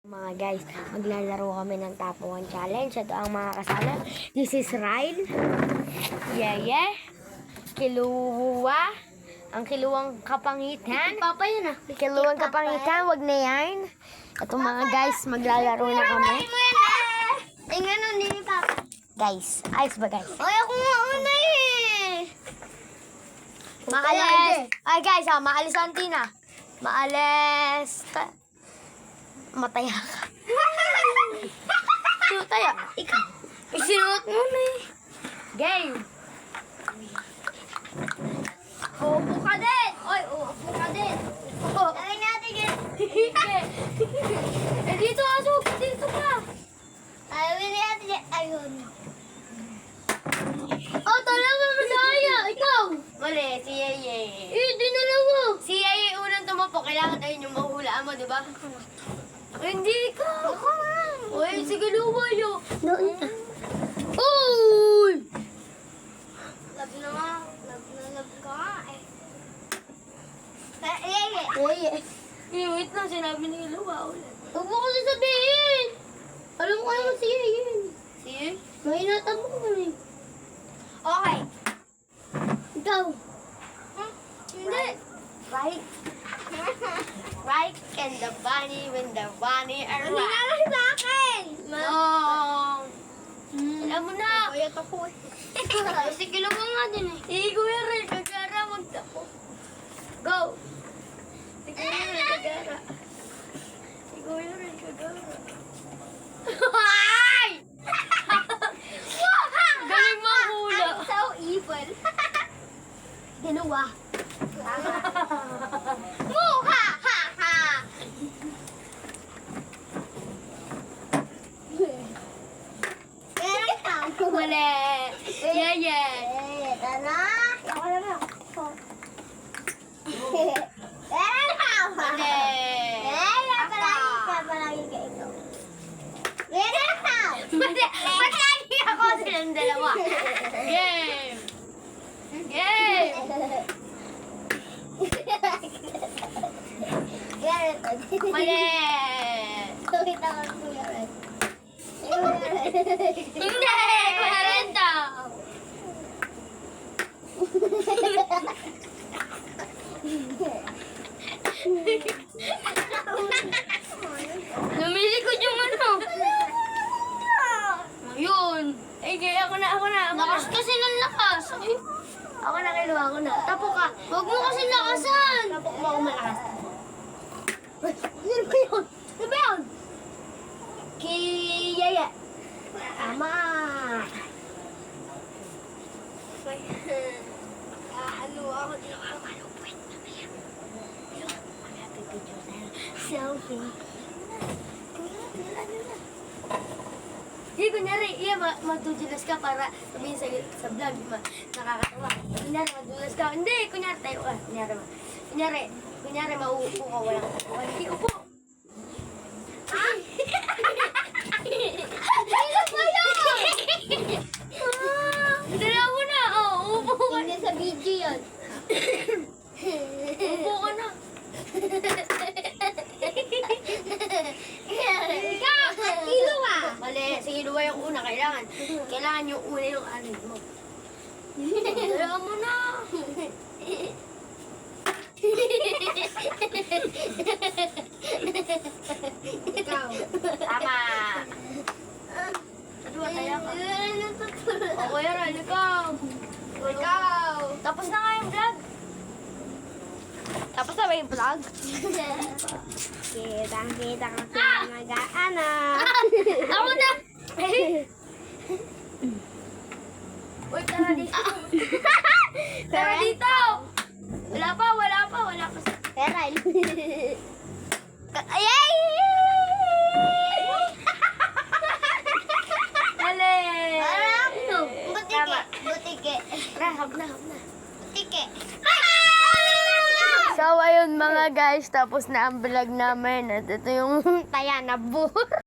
Mga guys, maglalaro kami ng Top 1 Challenge. Ito ang mga kasama. This is Ryle, Yeye, Kiluwa, ang Kiluwang Kapangitan. Papa yun ah. Kiluwang Kapangitan, wag na yan. Ito mga guys, maglalaro na kami. Eh nga nun, hindi ni Papa. Guys, ayos ba guys? Ay, ako nga una eh. Maalis. Ay guys, maalis ang Tina. Maalis. Mataya ka. Sino tayo? Ikaw. Isinuot mo na eh. Game. Uupo ka din. Oy, uupo ka din. Lagay natin yun. Eh dito asok. Dito ka. Lagay natin yun. Ayun. Oh, talaga madaya. Ikaw. Mali, si Yeye. Eh, di dalawa. Si Yeye unang tumapo. Kailangan tayo yung mahulaan mo, di ba? Hindi ka. Uy, sige luwa yun. Uy! Love na nga. Love ka nga eh. Yeye. Yeye. Eh, wait lang. Sinabi ni Luwa ulit. Huwag mo kasi sabihin. Alam ko naman si Yeye. Si Yeye? May natanong ko eh. Okay. Ikaw. Hindi. Right? Right and the bunny when the bunny are right. Hindi na sa akin. No. Alam mo na. Kaya ako eh. Sige lang nga din eh. Kuya Ray, kagara magtapo. Go. Sige Ray, kagara. Kuya Ray, kagara. Ay! Galing mahula. I'm so evil. Dalawa. Muha! Ha! Ha! Mali. Yeye. Tara. Ako na lang. Mali. Mali. Matagi ako silang dalawa. Game. Game. Mali. Hindi. 40. Lumilikod yung ano. Ayun. Eh, ako na. Lakas kasi ng lakas. Ay. Ako na kiluha ko na. Tapo ka. Huwag mo kasi lakasan. Tapos mo ako malakas. Sino ba yun? Sino ba yun? Kiyaya. Tama. Ano ako? Wait. Happy picture tayo. Selfie. Hindi, kunyari, madudulas ka para sabihin sa vlog, nakakatawa. Kunyari, madudulas ka. Hindi, kunyari tayo ka. Kunyari, mauupo ka, walang hindi upo. Ay! Sino ba yun? Dala mo na, upo ka. Hindi sa video yun. Upo ka na. Kiluha. Mali, sige, luwa yung una. Kailangan yung una yung ano mo. Dala mo na. Ikaw. Tama. Dua tayo ka. O, Kuya Ral, ikaw. Tapos na nga yung vlog. Tapos na ba yung vlog? Kita ka mag-aana. Ako na! Uy, tara dito. Tara dito! Wala pa. Peral. Ayay! Dali! Butike. Tara, hab na. Butike. So, ayun mga guys, tapos na ang vlog namin. At ito yung taya na buhor.